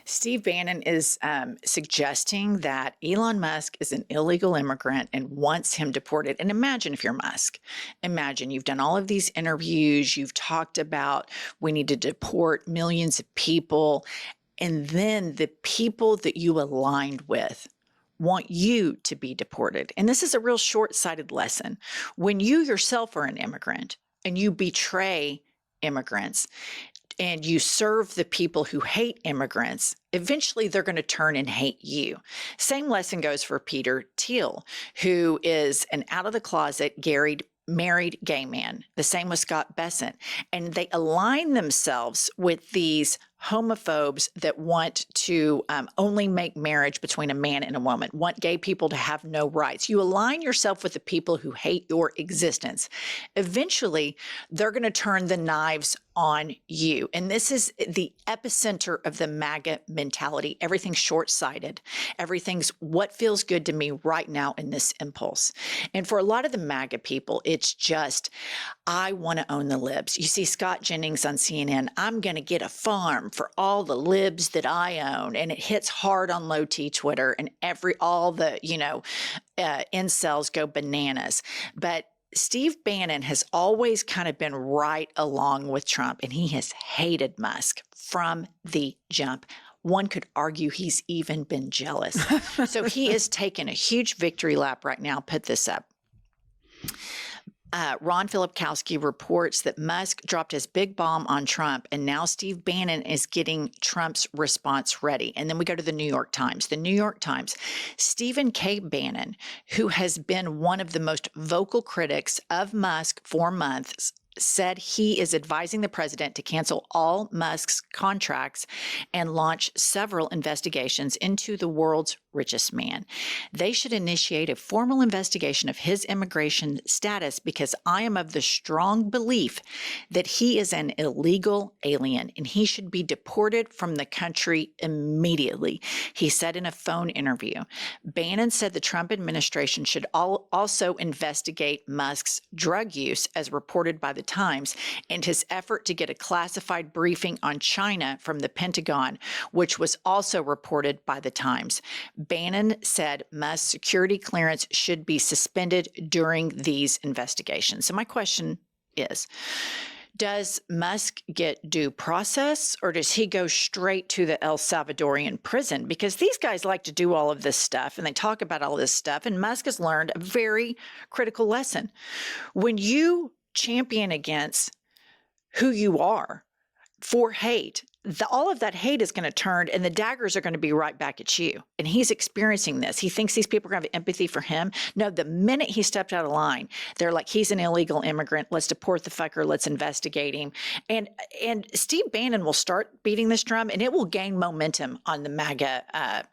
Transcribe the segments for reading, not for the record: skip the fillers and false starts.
Steve Bannon is suggesting that Elon Musk is an illegal immigrant and wants him deported. And imagine if you're Musk. Imagine you've done all of these interviews. You've talked about we need to deport millions of people. And then the people that you aligned with want you to be deported. And this is a real short-sighted lesson. When you yourself are an immigrant and you betray immigrants, and you serve the people who hate immigrants, eventually they're going to turn and hate you. Same lesson goes for Peter Thiel, who is an out-of-the-closet, married gay man. The same with Scott Bessent. And they align themselves with these homophobes that want to only make marriage between a man and a woman, want gay people to have no rights. You align yourself with the people who hate your existence. Eventually, they're going to turn the knives on you. And this is the epicenter of the MAGA mentality. Everything's short-sighted. Everything's what feels good to me right now in this impulse. And for a lot of the MAGA people, it's just, I want to own the libs. You see Scott Jennings on CNN, I'm going to get a farm for all the libs that I own. And it hits hard on low T Twitter, and all the, incels go bananas. But Steve Bannon has always kind of been right along with Trump, and he has hated Musk from the jump. One could argue he's even been jealous. So he is taking a huge victory lap right now. Put this up. Ron Filipkowski reports that Musk dropped his big bomb on Trump, and now Steve Bannon is getting Trump's response ready. And then we go to the New York Times. The New York Times, Stephen K. Bannon, who has been one of the most vocal critics of Musk for months, said he is advising the president to cancel all Musk's contracts and launch several investigations into the world's richest man. They should initiate a formal investigation of his immigration status because I am of the strong belief that he is an illegal alien and he should be deported from the country immediately, he said in a phone interview. Bannon said the Trump administration should also investigate Musk's drug use, as reported by the Times, and his effort to get a classified briefing on China from the Pentagon, which was also reported by the Times. Bannon said Musk's security clearance should be suspended during these investigations. So my question is, does Musk get due process, or does he go straight to the El Salvadorian prison? Because these guys like to do all of this stuff, and they talk about all this stuff, and Musk has learned a very critical lesson. When you champion against who you are for hate, all of that hate is going to turn, and the daggers are going to be right back at you. And he's experiencing this. He thinks these people are going to have empathy for him. No, the minute he stepped out of line, they're like, he's an illegal immigrant. Let's deport the fucker. Let's investigate him. And Steve Bannon will start beating this drum, and it will gain momentum on the MAGA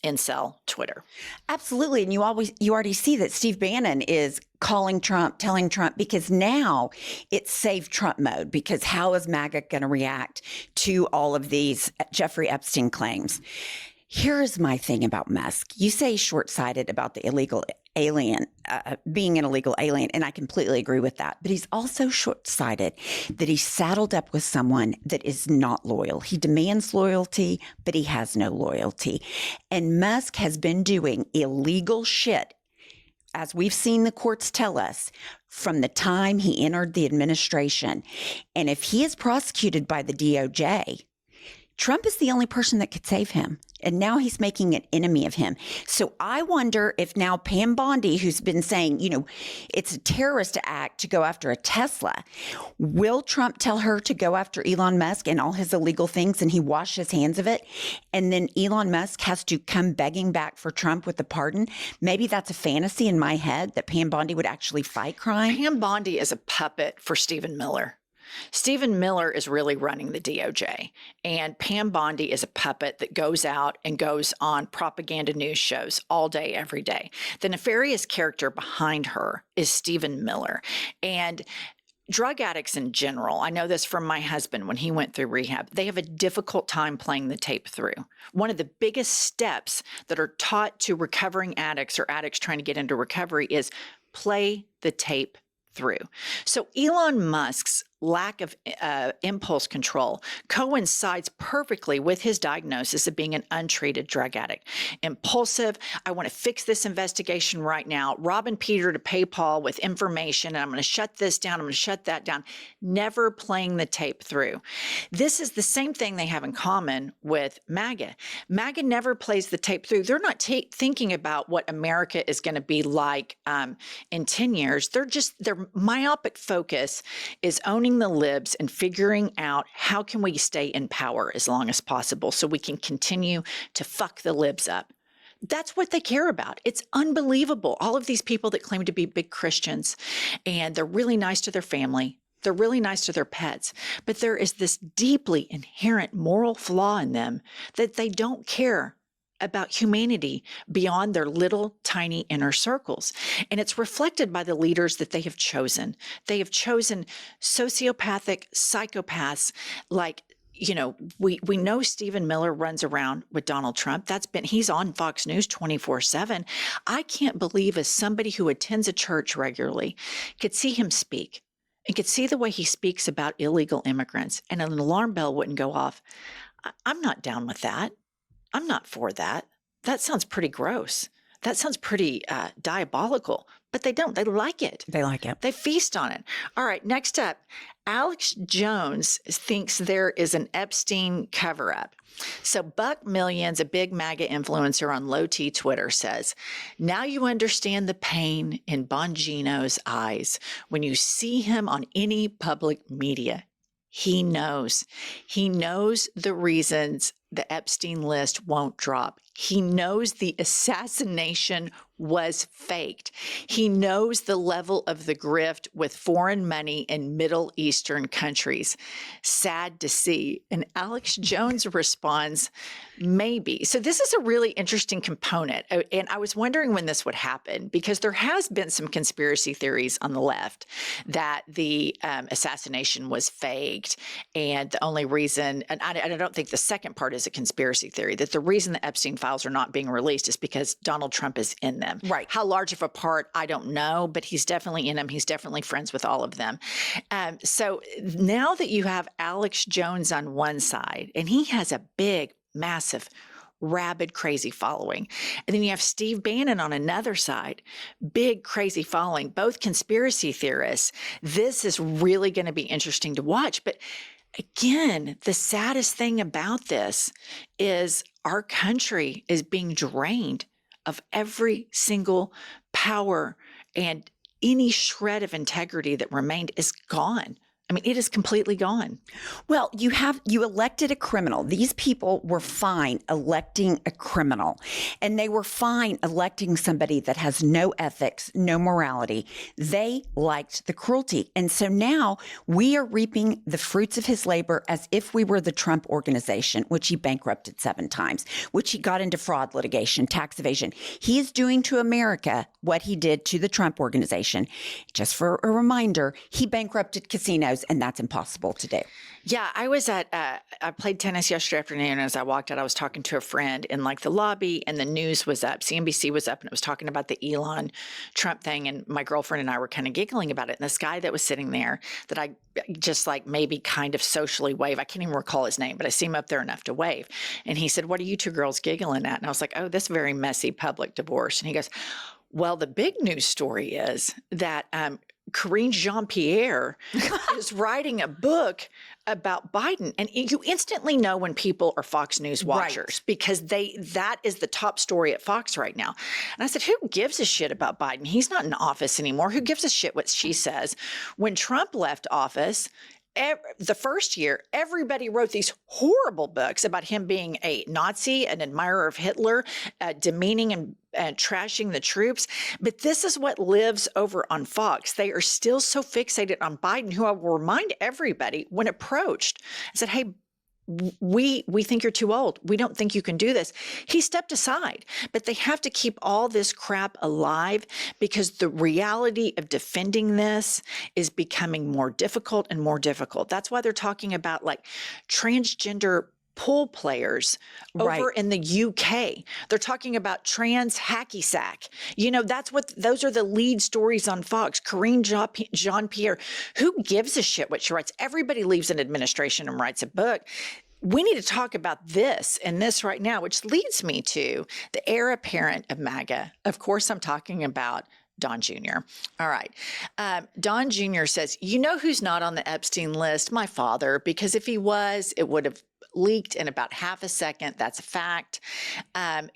incel Twitter. Absolutely. And you already see that Steve Bannon is calling Trump, telling Trump, because now it's save Trump mode, because how is MAGA going to react to all of these Jeffrey Epstein claims? Here's my thing about Musk. You say short-sighted about the illegal alien, being an illegal alien, and I completely agree with that. But he's also short-sighted that he's saddled up with someone that is not loyal. He demands loyalty, but he has no loyalty. And Musk has been doing illegal shit, as we've seen the courts tell us, from the time he entered the administration. And if he is prosecuted by the DOJ, Trump is the only person that could save him. And now he's making an enemy of him. So I wonder if now Pam Bondi, who's been saying, it's a terrorist act to go after a Tesla, will Trump tell her to go after Elon Musk and all his illegal things, and he wash his hands of it? And then Elon Musk has to come begging back for Trump with a pardon? Maybe that's a fantasy in my head that Pam Bondi would actually fight crime. Pam Bondi is a puppet for Stephen Miller. Stephen Miller is really running the DOJ, and Pam Bondi is a puppet that goes out and goes on propaganda news shows all day, every day. The nefarious character behind her is Stephen Miller. And drug addicts in general, I know this from my husband when he went through rehab, they have a difficult time playing the tape through. One of the biggest steps that are taught to recovering addicts or addicts trying to get into recovery is play the tape through. So Elon Musk's lack of impulse control coincides perfectly with his diagnosis of being an untreated drug addict. Impulsive, I want to fix this investigation right now, robbing Peter to pay Paul with information, and I'm going to shut this down, I'm going to shut that down, never playing the tape through. This is the same thing they have in common with MAGA. MAGA never plays the tape through. They're not thinking about what America is going to be like in 10 years. Their myopic focus is owning the libs and figuring out how can we stay in power as long as possible so we can continue to fuck the libs up. That's what they care about. It's unbelievable. All of these people that claim to be big Christians, and they're really nice to their family. They're really nice to their pets, but there is this deeply inherent moral flaw in them that they don't care about humanity beyond their little tiny inner circles. And it's reflected by the leaders that they have chosen. They have chosen sociopathic psychopaths like, we know Stephen Miller runs around with Donald Trump. He's on Fox News 24/7. I can't believe as somebody who attends a church regularly could see him speak and could see the way he speaks about illegal immigrants and an alarm bell wouldn't go off. I'm not down with that. I'm not for that. That sounds pretty gross. That sounds pretty diabolical, but they don't. They like it. They like it. They feast on it. All right, next up, Alex Jones thinks there is an Epstein cover-up. So Buck Millions, a big MAGA influencer on low T Twitter, says, now you understand the pain in Bongino's eyes when you see him on any public media. He knows. He knows the reasons the Epstein list won't drop. He knows the assassination was faked. He knows the level of the grift with foreign money in Middle Eastern countries. Sad to see. And Alex Jones responds, maybe. So this is a really interesting component. And I was wondering when this would happen, because there has been some conspiracy theories on the left that the assassination was faked. And the only reason, and I don't think the second part is a conspiracy theory, that the reason the Epstein files are not being released is because Donald Trump is in them. Right. How large of a part, I don't know, but he's definitely in them. He's definitely friends with all of them. So now that you have Alex Jones on one side, and he has a big, massive, rabid, crazy following. And then you have Steve Bannon on another side, big, crazy following, both conspiracy theorists. This is really going to be interesting to watch. But again, the saddest thing about this is our country is being drained of every single power, and any shred of integrity that remained is gone. I mean, it is completely gone. Well, you elected a criminal. These people were fine electing a criminal, and they were fine electing somebody that has no ethics, no morality. They liked the cruelty. And so now we are reaping the fruits of his labor as if we were the Trump organization, which he bankrupted 7 times, which he got into fraud litigation, tax evasion. He is doing to America what he did to the Trump organization. Just for a reminder, he bankrupted casinos, and that's impossible to do. Yeah, I was I played tennis yesterday afternoon. As I walked out, I was talking to a friend in like the lobby, and the news was up. CNBC was up, and it was talking about the Elon Trump thing. And my girlfriend and I were kind of giggling about it. And this guy that was sitting there that I just like maybe kind of socially wave. I can't even recall his name, but I see him up there enough to wave. And he said, "What are you two girls giggling at?" And I was like, "Oh, this very messy public divorce." And he goes, "Well, the big news story is that Karine Jean-Pierre is writing a book about Biden." And you instantly know when people are Fox News watchers, because that is the top story at Fox right now. And I said, who gives a shit about Biden? He's not in office anymore. Who gives a shit what she says? When Trump left office, the first year, everybody wrote these horrible books about him being a Nazi, an admirer of Hitler, demeaning and trashing the troops. But this is what lives over on Fox. They are still so fixated on Biden, who I will remind everybody when approached, I said, "Hey, we think you're too old. We don't think you can do this." He stepped aside, but they have to keep all this crap alive because the reality of defending this is becoming more difficult and more difficult. That's why they're talking about like transgender pool players over Right. in the UK. They're talking about trans hacky sack. Those are the lead stories on Fox. Corinne Jean-Pierre. Who gives a shit what she writes? Everybody leaves an administration and writes a book. We need to talk about this and this right now, which leads me to the heir apparent of MAGA. Of course, I'm talking about Don Jr. All right. Don Jr. says, you know who's not on the Epstein list? My father, because if he was, it would have leaked in about half a second. That's a fact.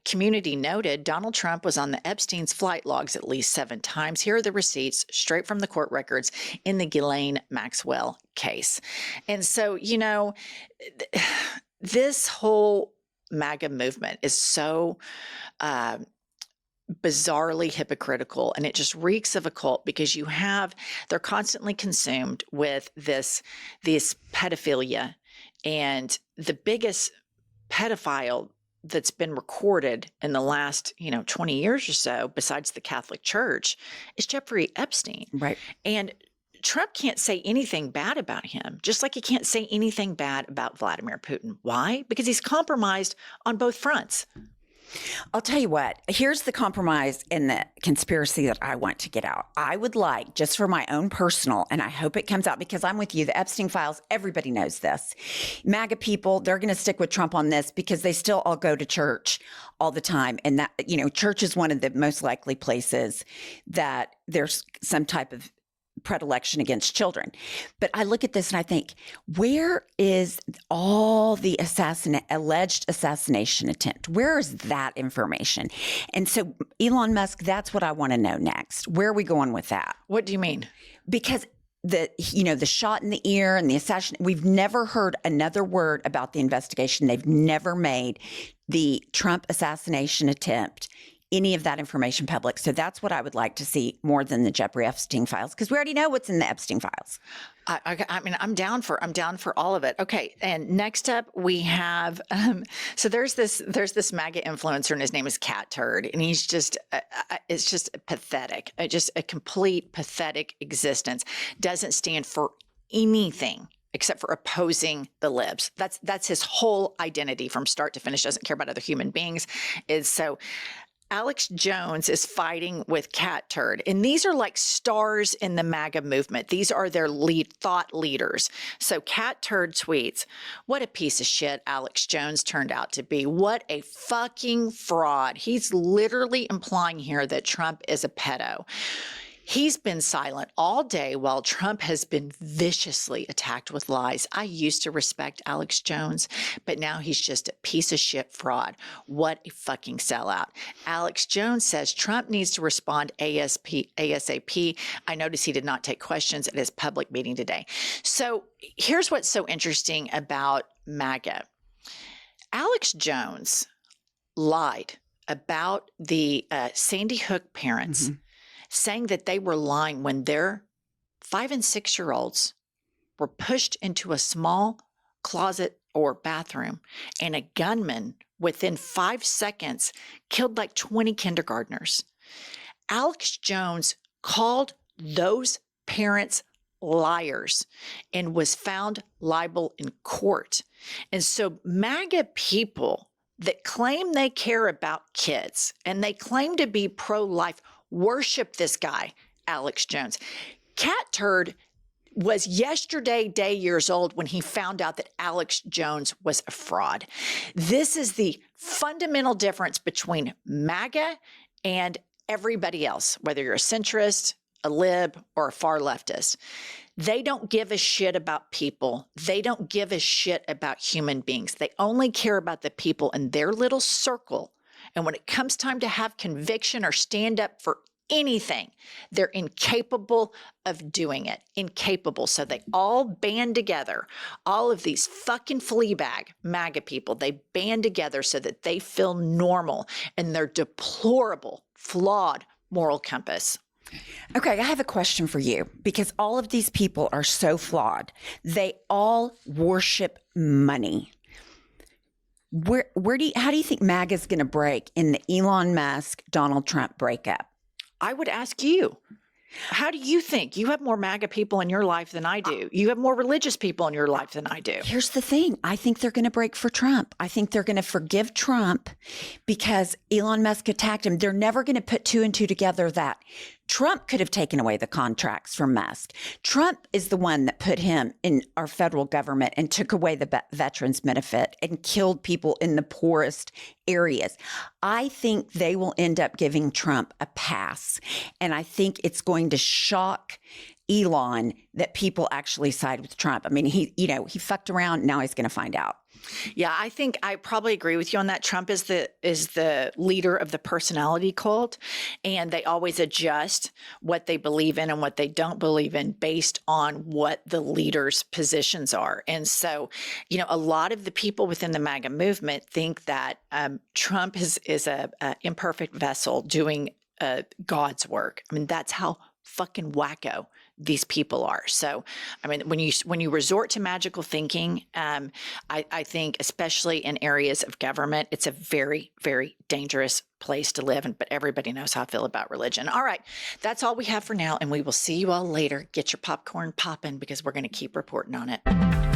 Community noted, Donald Trump was on the Epstein's flight logs at least 7 times. Here are the receipts straight from the court records in the Ghislaine Maxwell case. And so, this whole MAGA movement is so bizarrely hypocritical, and it just reeks of a cult because they're constantly consumed with this pedophilia, and the biggest pedophile that's been recorded in the last 20 years or so, besides the Catholic Church, is Jeffrey Epstein. Right. And Trump can't say anything bad about him, just like he can't say anything bad about Vladimir Putin. Why? Because he's compromised on both fronts. I'll tell you what, here's the compromise and the conspiracy that I want to get out. I would like, just for my own personal, and I hope it comes out because I'm with you, the Epstein files, everybody knows this. MAGA people, they're going to stick with Trump on this because they still all go to church all the time. And that, church is one of the most likely places that there's some type of predilection against children. But I look at this and I think, where is all the alleged assassination attempt? Where is that information? And so Elon Musk, that's what I want to know next. Where are we going with that? What do you mean? Because the shot in the ear and the assassination, we've never heard another word about the investigation. They've never made the Trump assassination attempt any of that information public. So that's what I would like to see more than the Jeffrey Epstein files, because we already know what's in the Epstein files. I mean, I'm down for all of it. Okay, and next up we have so there's this MAGA influencer, and his name is Turd, and he's just it's just pathetic, just a complete pathetic existence. Doesn't stand for anything except for opposing the libs. That's his whole identity from start to finish. Doesn't care about other human beings. Alex Jones is fighting with Turd, and these are like stars in the MAGA movement. These are their thought leaders. So Turd tweets, "What a piece of shit Alex Jones turned out to be. What a fucking fraud." He's literally implying here that Trump is a pedo. He's been silent all day while Trump has been viciously attacked with lies. I used to respect Alex Jones, but now he's just a piece of shit fraud. What a fucking sellout. Alex Jones says Trump needs to respond ASAP. I noticed he did not take questions at his public meeting today. So here's what's so interesting about MAGA. Alex Jones lied about the Sandy Hook parents. Mm-hmm. Saying that they were lying when their 5 and 6-year-olds were pushed into a small closet or bathroom, and a gunman within 5 seconds killed like 20 kindergartners. Alex Jones called those parents liars and was found liable in court. And so MAGA people that claim they care about kids and they claim to be pro-life worship this guy, Alex Jones. Turd was day years old when he found out that Alex Jones was a fraud. This is the fundamental difference between MAGA and everybody else, whether you're a centrist, a lib, or a far leftist. They don't give a shit about people. They don't give a shit about human beings. They only care about the people in their little circle. And when it comes time to have conviction or stand up for anything, they're incapable of doing it. Incapable. So they all band together. All of these fucking fleabag MAGA people, they band together so that they feel normal in their deplorable, flawed moral compass. Okay, I have a question for you, because all of these people are so flawed. They all worship money. How do you think MAGA is going to break in the Elon Musk, Donald Trump breakup? I would ask you. How do you think? You have more MAGA people in your life than I do. You have more religious people in your life than I do. Here's the thing. I think they're going to break for Trump. I think they're going to forgive Trump because Elon Musk attacked him. They're never going to put two and two together that Trump could have taken away the contracts from Musk. Trump is the one that put him in our federal government and took away the veterans benefit and killed people in the poorest areas. I think they will end up giving Trump a pass. And I think it's going to shock Elon that people actually side with Trump. I mean, he fucked around. Now he's going to find out. Yeah, I think I probably agree with you on that. Trump is the leader of the personality cult, and they always adjust what they believe in and what they don't believe in based on what the leader's positions are. And so, a lot of the people within the MAGA movement think that Trump is a imperfect vessel doing God's work. I mean, that's how fucking wacko these people are. So, I mean, when you resort to magical thinking, I think especially in areas of government, it's a very, very dangerous place to live. But everybody knows how I feel about religion. All right, that's all we have for now, and we will see you all later. Get your popcorn popping because we're going to keep reporting on it.